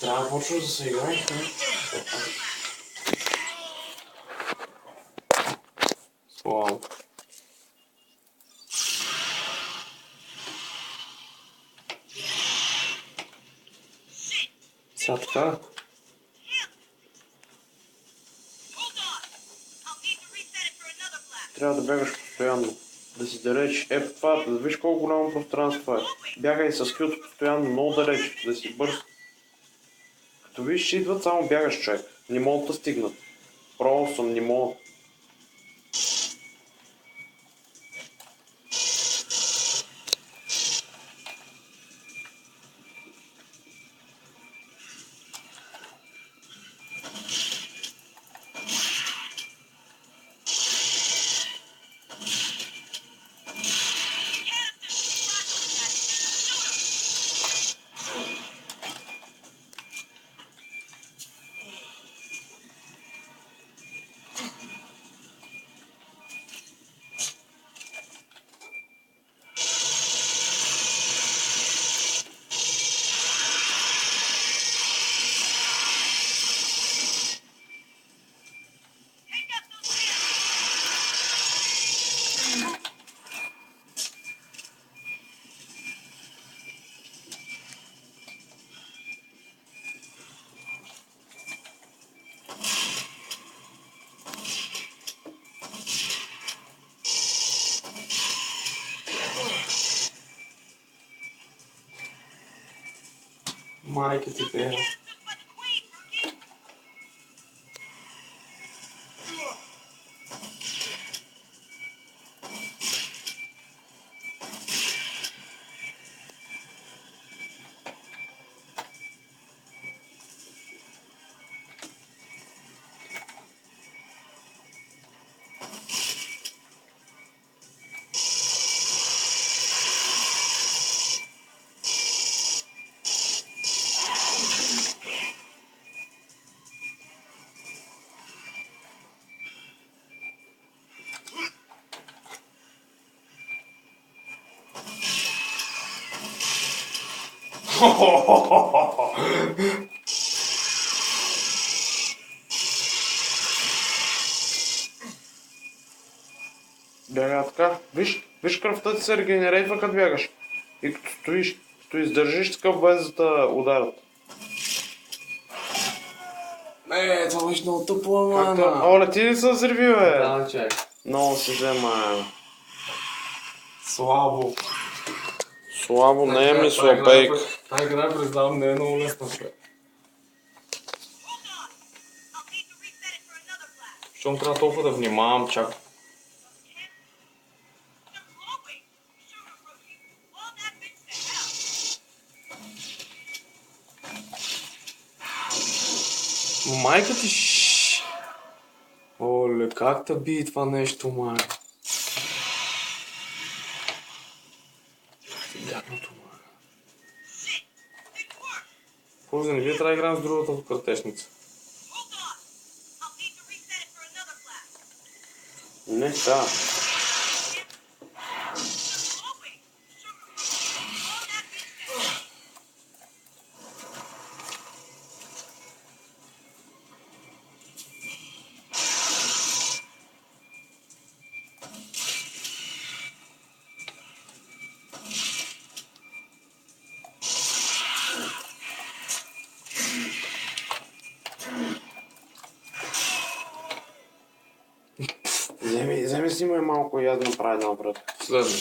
трябва да почваш да се играеш. Слава. Сега така. Трябва да бягаш постоянно. Да си далеч. Това, да виж колко голямо пространство е. Бягай с кюто постоянно, много далеч, да си бърз. Като виж, че идват, само бягаш, човек. Не могат да стигнат. Пробвал съм, не мога. Майка ти пера. Бяга така. Виж кръвта ти се регенерейва като бягаш. И като като издържиш такъв без да ударят. Това беше много тъпо, ама. Оле, ти ли се взриви, бе? Да, чак. Много се взема. Слабо. Слабо, не е ми слабейк. Тази игра, признавам, не е много лесна, човек. Щом трябва толкова да внимавам, чак. Майка ти Оле, как да би това нещо, май? Гадното, май. Хоже, не ви трябва да играем с другата картешница. Не, да. Вземи снимай малко и аз да направя една обратно. Следно.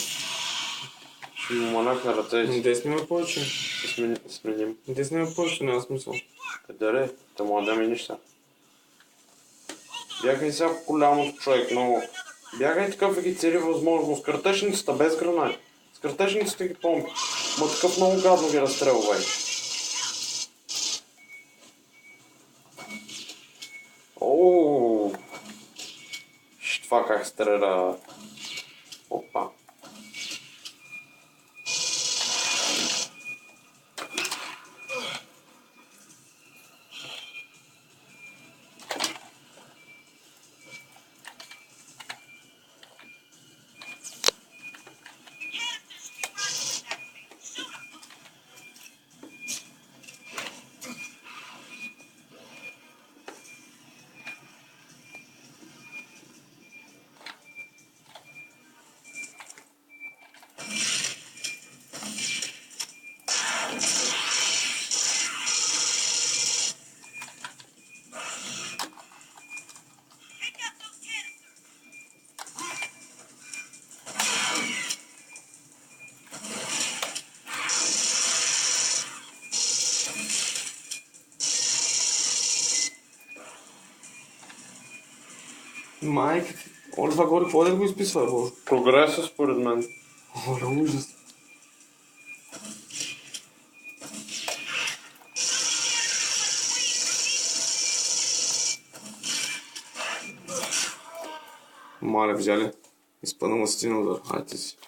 Ще му манахна ръцете. Де снимай повече. Ще сменим. Де снимай повече, няма смисъл. Къде? Та му да ми нищо. Бягай сега голямото, човек, много. Бягай такъв и ги цели възможност. Картешницата без гранати. С картешницата ги помни. Ма такъв много гадно ги разстрелвай. Ооо. Това как стреля. Опа. Майка ти. Оля, това горе, какво да го изписва, Боже? Прогреса според мен. Оля, ужас. Маля, взяли. Изпъна мастина удар. Айде си.